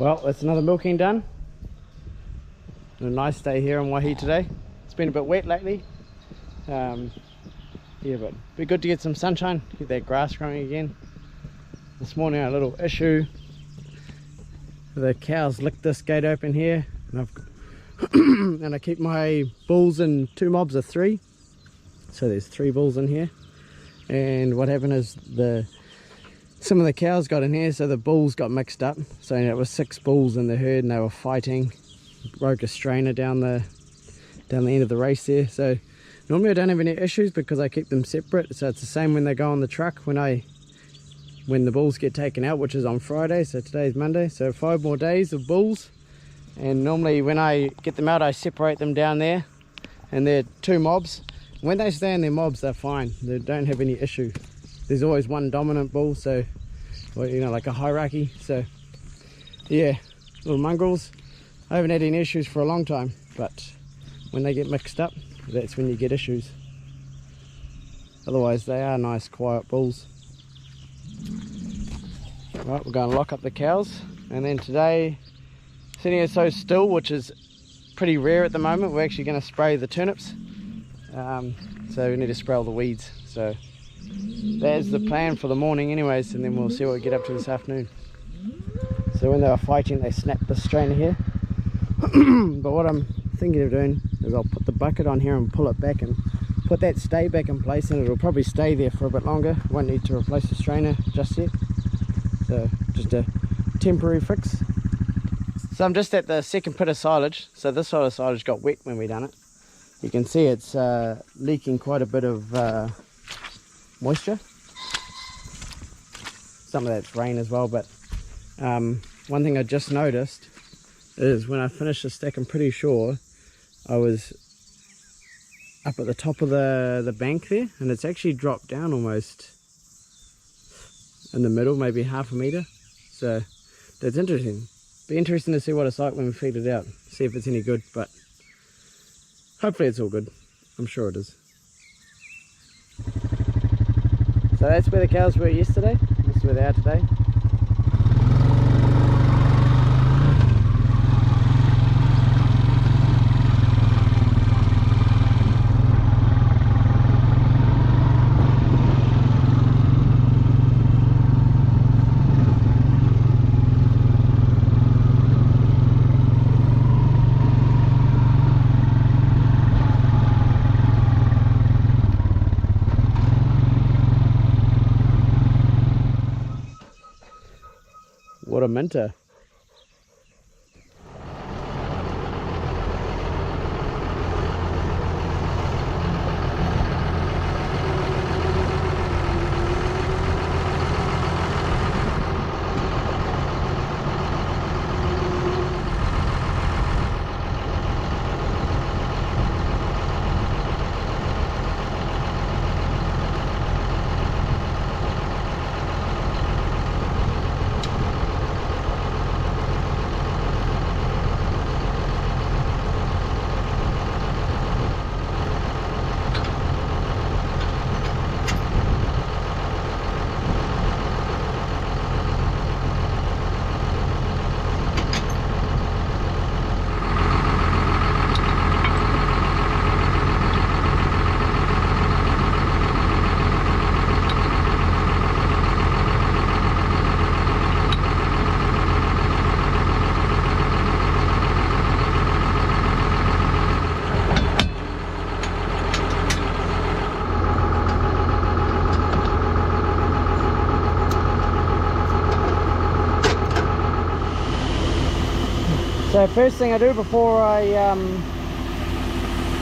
Well, it's another milking done. A nice day here in Waihi today. It's been a bit wet lately. Yeah, but it'd be good to get some sunshine, get that grass growing again. This morning, a little issue. The cows licked this gate open here, and and I keep my bulls in 2 mobs of 3. So there's 3 bulls in here. And what happened is some of the cows got in here, so the bulls got mixed up. So it was 6 bulls in the herd, and they were fighting. Broke a strainer down the end of the race there. So normally I don't have any issues because I keep them separate. So it's the same when they go on the truck when the bulls get taken out, which is on Friday. So today's Monday. So 5 more days of bulls. And normally when I get them out, I separate them down there, and they're 2 mobs. When they stay in their mobs, they're fine. They don't have any issue. There's always one dominant bull, so, well, you know, like a hierarchy. So yeah, little mongrels. I haven't had any issues for a long time, but when they get mixed up, that's when you get issues. Otherwise, they are nice, quiet bulls. Right, we're going to lock up the cows, and then today, sitting here so still, which is pretty rare at the moment, we're actually going to spray the turnips. So we need to spray all the weeds. So that's the plan for the morning anyways, and then we'll see what we get up to this afternoon. So when they were fighting, they snapped the strainer here. But what I'm thinking of doing is I'll put the bucket on here and pull it back and put that stay back in place, and it'll probably stay there for a bit longer. Won't need to replace the strainer just yet. So just a temporary fix. So I'm just at the second pit of silage. So this side of silage got wet when we done it. You can see it's leaking quite a bit of moisture. Some of that's rain as well, but one thing I just noticed is when I finished the stack, I'm pretty sure I was up at the top of the bank there, and it's actually dropped down almost in the middle, maybe half a meter. So that's interesting. Be interesting to see what it's like when we feed it out, see if it's any good, but hopefully it's all good. I'm sure it is. So that's where the cows were yesterday. This is where they are today. What a minter. So first thing I do before I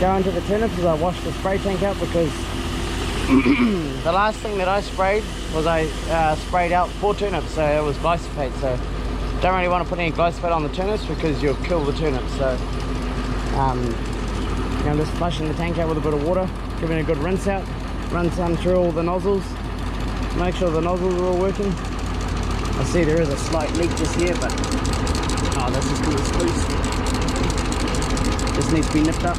go into the turnips is I wash the spray tank out, because the last thing that I sprayed was I sprayed out 4 turnips, so it was glyphosate. So don't really want to put any glyphosate on the turnips because you'll kill the turnips. So I'm just flushing the tank out with a bit of water, giving it a good rinse out, run some through all the nozzles, make sure the nozzles are all working. I see there is a slight leak just here, but oh, this is cool, it's loose. This needs to be nipped up.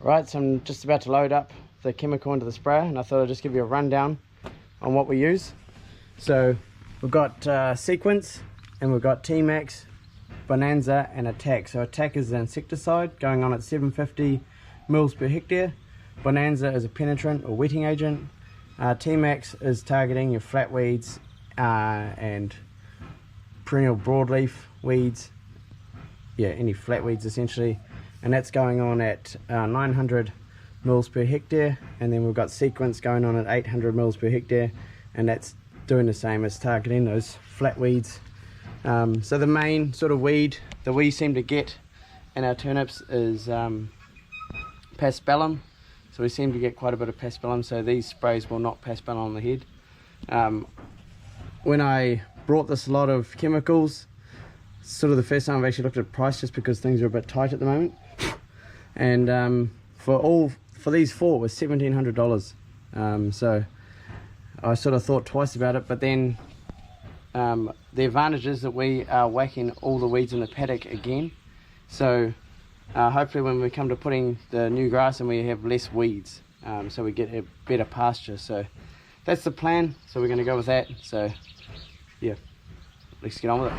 Right, so I'm just about to load up the chemical into the sprayer, and I thought I'd just give you a rundown on what we use. So we've got Sequence, and we've got T-Max, Bonanza and Attack. So Attack is an insecticide going on at 750 mils per hectare. Bonanza is a penetrant or wetting agent. T-Max is targeting your flat weeds and perennial broadleaf weeds, any flat weeds essentially, and that's going on at 900 mils per hectare. And then we've got Sequence going on at 800 mils per hectare, and that's doing the same as targeting those flat weeds. So the main sort of weed that we seem to get in our turnips is paspalum. So we seem to get quite a bit of paspalum, so these sprays will knock paspalum on the head. When I brought this lot of chemicals, sort of the first time I've actually looked at price, just because things are a bit tight at the moment. And for these four it was $1,700. So I sort of thought twice about it, but then the advantage is that we are whacking all the weeds in the paddock again. So hopefully when we come to putting the new grass in, we have less weeds, so we get a better pasture. So that's the plan, so we're going to go with that. So yeah, let's get on with it.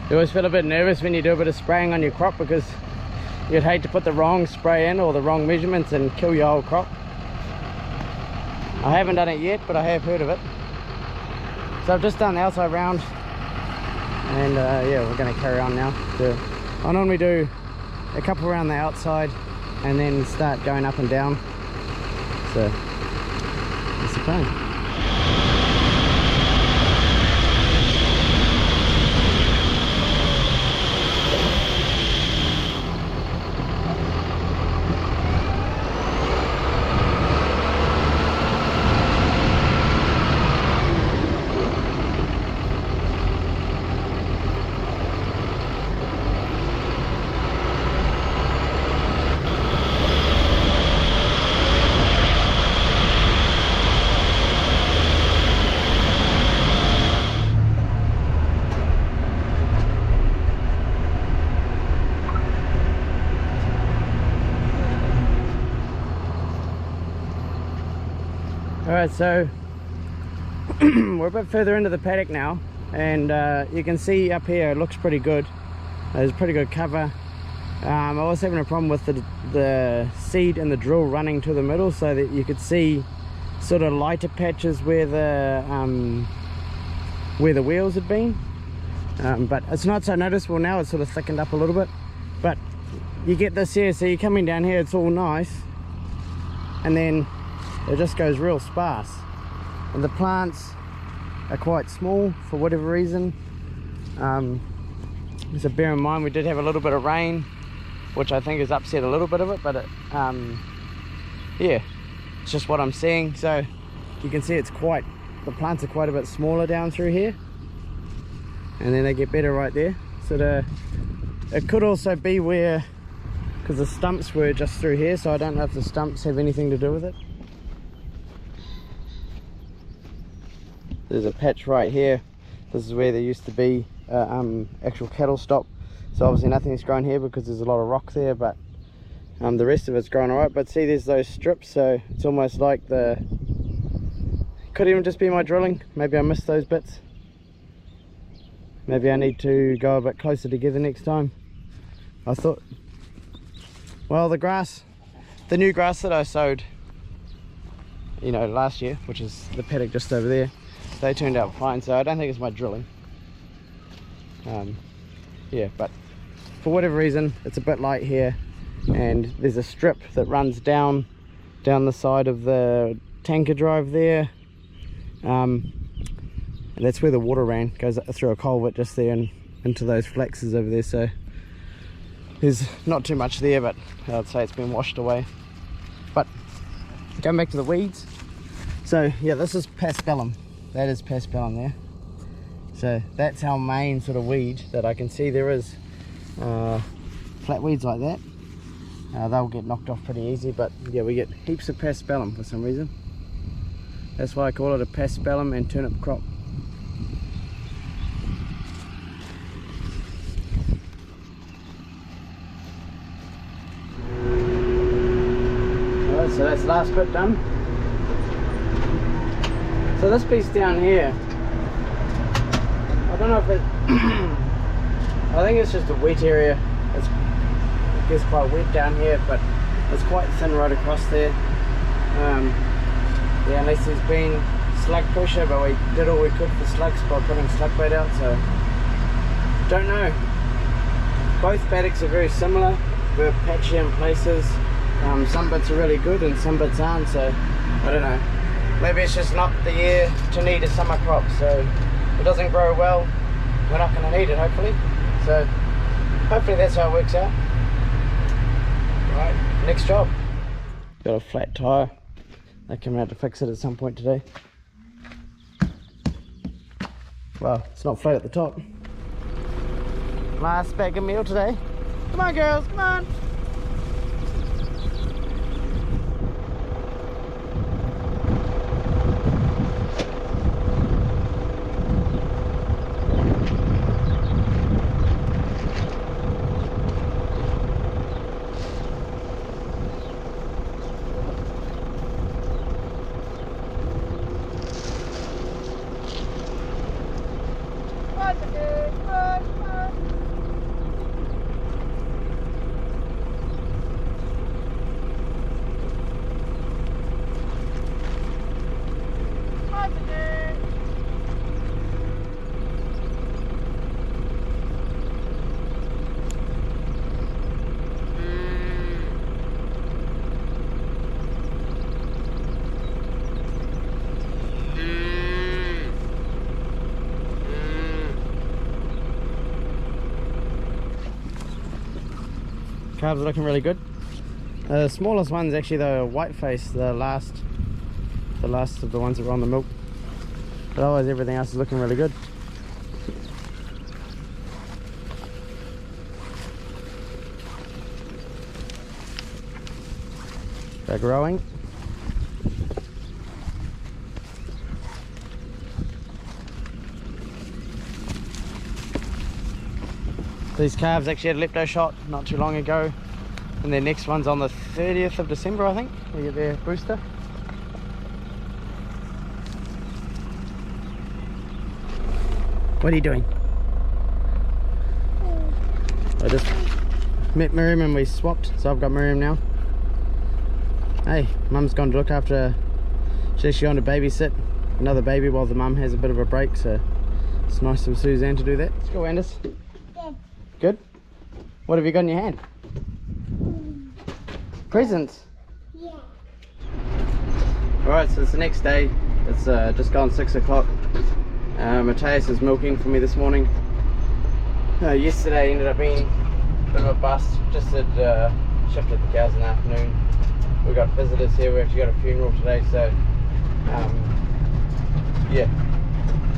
You always feel a bit nervous when you do a bit of spraying on your crop, because you'd hate to put the wrong spray in or the wrong measurements and kill your whole crop. I haven't done it yet, but I have heard of it. So I've just done the outside round, and yeah, we're going to carry on now. I normally do a couple around the outside and then start going up and down. So that's the plan. Alright, so we're a bit further into the paddock now, and you can see up here it looks pretty good. There's pretty good cover. I was having a problem with the seed and the drill running to the middle, so that you could see sort of lighter patches where the wheels had been. But it's not so noticeable now, it's sort of thickened up a little bit. But you get this here, so you're coming down here, it's all nice, and then it just goes real sparse, and the plants are quite small for whatever reason. So bear in mind we did have a little bit of rain, which I think has upset a little bit of it, but it, yeah, it's just what I'm seeing. So you can see the plants are quite a bit smaller down through here, and then they get better right there. So it could also be where, because the stumps were just through here, so I don't know if the stumps have anything to do with it. There's a patch right here. This is where there used to be actual cattle stop, so obviously nothing's grown here because there's a lot of rock there, but the rest of it's grown alright. But see, there's those strips, so it's almost like could even just be my drilling. Maybe I missed those bits. Maybe I need to go a bit closer together next time. I thought, well, the new grass that I sowed, last year, which is the paddock just over there, they turned out fine, so I don't think it's my drilling. Yeah, but for whatever reason it's a bit light here, and there's a strip that runs down the side of the tanker drive there, and that's where the water ran, goes through a culvert just there and into those flexes over there, so there's not too much there, but I'd say it's been washed away. But going back to the weeds, so yeah, this is paspalum, that is paspalum there, so that's our main sort of weed that I can see. There is flat weeds like that, they'll get knocked off pretty easy, but yeah, we get heaps of paspalum for some reason. That's why I call it a paspalum and turnip crop. Alright, so that's the last bit done. So this piece down here, I don't know if it I think it's just a wet area. It gets quite wet down here, but it's quite thin right across there. Yeah, unless there's been slug pressure, but we did all we could for slugs by putting slug bait out, so don't know. Both paddocks are very similar, we're patchy in places. Some bits are really good and some bits aren't, so I don't know. Maybe it's just not the year to need a summer crop, so if it doesn't grow well, we're not going to need it, hopefully. So hopefully that's how it works out. Right, next job. Got a flat tyre. They're coming out to fix it at some point today. Well, it's not flat at the top. Last bag of meal today. Come on girls, come on! Calves are looking really good. The smallest one's actually the white face, the last of the ones that were on the milk. But otherwise everything else is looking really good. They're growing. These calves actually had a lepto shot not too long ago, and their next one's on the 30th of December, I think. They get their booster. What are you doing? I just met Miriam and we swapped, so I've got Miriam now. Hey, Mum's gone to look after, she's actually on to babysit another baby while the mum has a bit of a break, so it's nice of Suzanne to do that. Let's go, Anders. Good? What have you got in your hand? Presents? Yeah. Alright, so it's the next day. It's just gone 6 o'clock. Matthias is milking for me this morning. Yesterday ended up being a bit of a bust. Just had shifted the cows in the afternoon. We got visitors here. We actually got a funeral today, so yeah.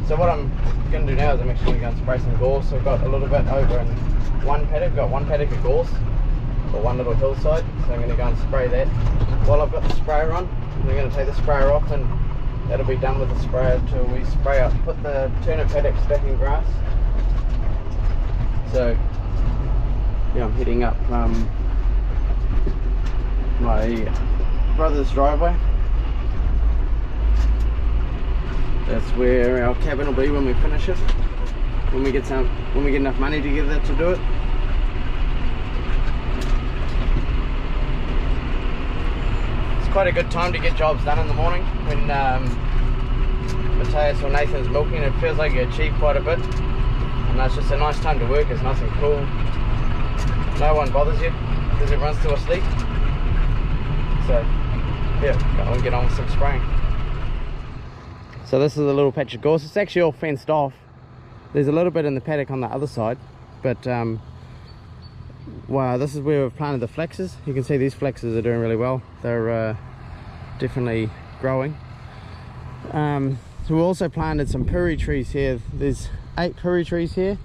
So what I'm going to do now is I'm actually going to go and spray some gorse. So I've got a little bit over in one paddock. I've got one paddock of gorse, or one little hillside. So I'm going to go and spray that. While I've got the sprayer on, I'm going to take the sprayer off, and that'll be done with the sprayer till we spray up. Put the turnip paddocks back in grass. So yeah, I'm heading up my brother's driveway. That's where our cabin will be when we finish it. When we get enough money together to do it. It's quite a good time to get jobs done in the morning when Matthias or Nathan's milking. It feels like you achieve quite a bit. And that's just a nice time to work. It's nice and cool. No one bothers you because everyone's still asleep. So yeah, go and get on with some spraying. So this is a little patch of gorse. It's actually all fenced off. There's a little bit in the paddock on the other side, but wow, this is where we've planted the flexes. You can see these flexes are doing really well. They're definitely growing. So we also planted some puri trees here. There's 8 puri trees here,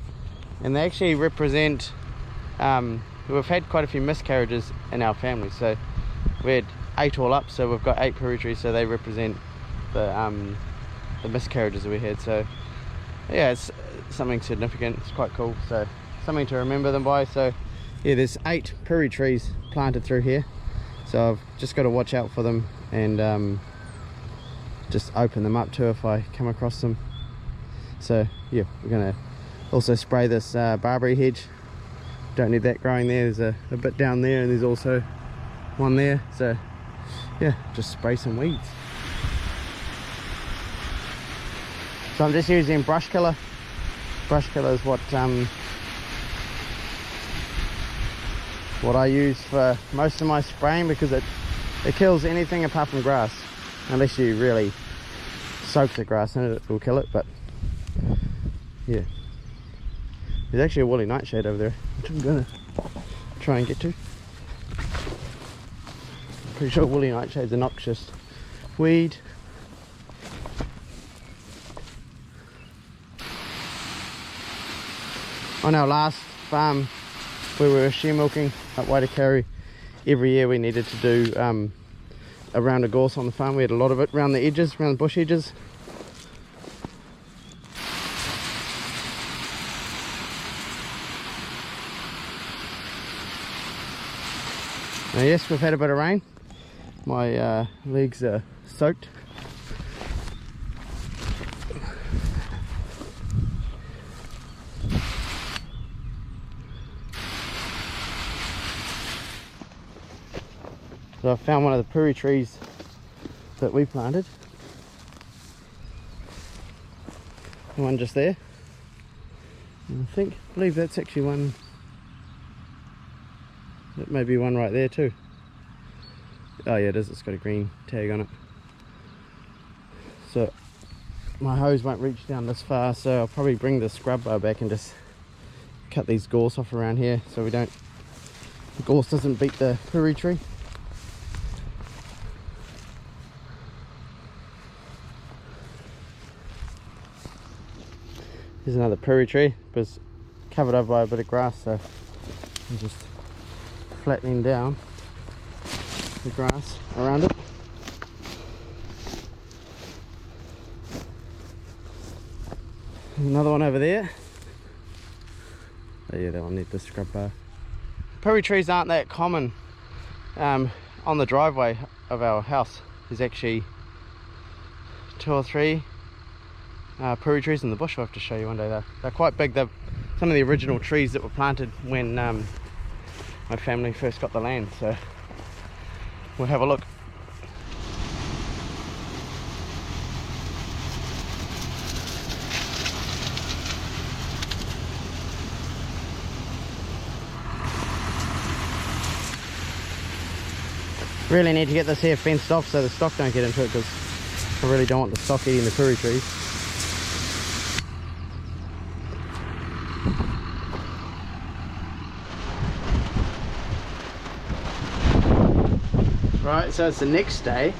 and they actually represent, we've had quite a few miscarriages in our family, so we had 8 all up, so we've got 8 puri trees, so they represent the miscarriages that we had. So yeah, it's something significant. It's quite cool, so something to remember them by. So yeah, there's 8 puri trees planted through here, so I've just got to watch out for them and just open them up too if I come across them. So yeah, we're gonna also spray this barberry hedge. Don't need that growing there. There's a bit down there, and there's also one there. So yeah, just spray some weeds. So I'm just using brush killer. Brush killer is what I use for most of my spraying, because it kills anything apart from grass, unless you really soak the grass in it, it will kill it. But yeah, there's actually a woolly nightshade over there, which I'm gonna try and get to. Pretty sure woolly nightshade's a noxious weed. On our last farm, where we were shear milking up Waitakere, every year we needed to do a round of gorse on the farm. We had a lot of it around the edges, around the bush edges. Now yes, we've had a bit of rain. My legs are soaked. So I found one of the puri trees that we planted. The one just there. And I believe that's actually one. That may be one right there too. Oh yeah, it is. It's got a green tag on it. So my hose won't reach down this far, so I'll probably bring the scrub bar back and just cut these gorse off around here, so the gorse doesn't beat the puri tree. Here's another puri tree, but it's covered over by a bit of grass, so I'm just flattening down the grass around it. Another one over there. Oh yeah, that one needs the scrub bar. Puri trees aren't that common on the driveway of our house. There's actually 2 or 3 puri trees in the bush. I'll have to show you one day. They're quite big. They're some of the original trees that were planted when my family first got the land, so we'll have a look. Really need to get this here fenced off so the stock don't get into it, because I really don't want the stock eating the puri trees. Right, so it's the next day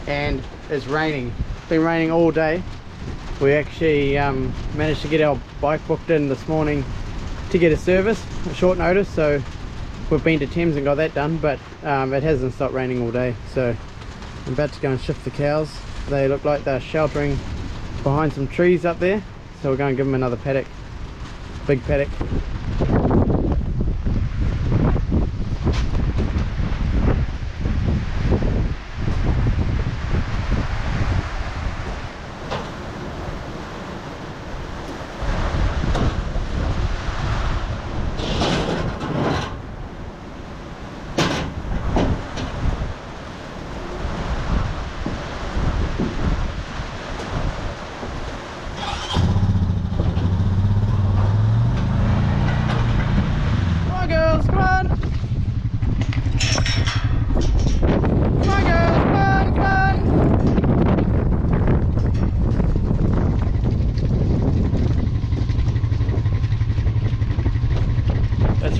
and it's raining. It's been raining all day. We actually managed to get our bike booked in this morning to get a service, a short notice, so we've been to Thames and got that done, but it hasn't stopped raining all day. So I'm about to go and shift the cows. They look like they're sheltering behind some trees up there, so we're going to give them another paddock, big paddock.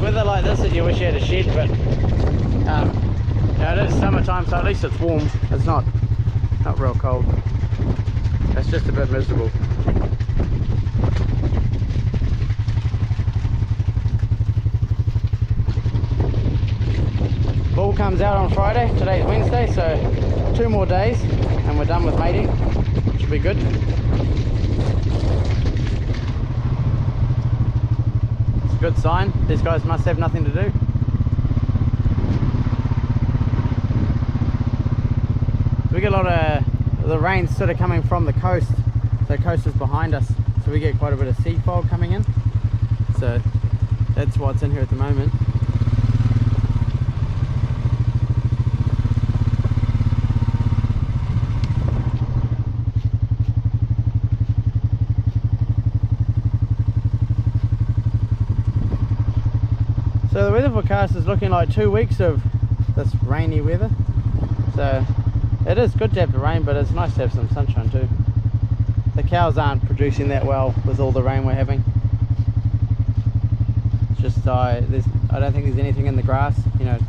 weather like this that you wish you had a shed, but it is summertime, so at least it's warm. It's not real cold. It's just a bit miserable. Bull comes out on Friday. Today's Wednesday, so 2 more days and we're done with mating. Should be good. It's a good sign. These guys must have nothing to do. We get a lot of the rain sort of coming from the coast. The coast is behind us, so we get quite a bit of sea fog coming in. So that's what's in here at the moment. So the weather forecast is looking like 2 weeks of this rainy weather. So it is good to have the rain, but it's nice to have some sunshine too. The cows aren't producing that well with all the rain we're having. It's just I don't think there's anything in the grass. You know,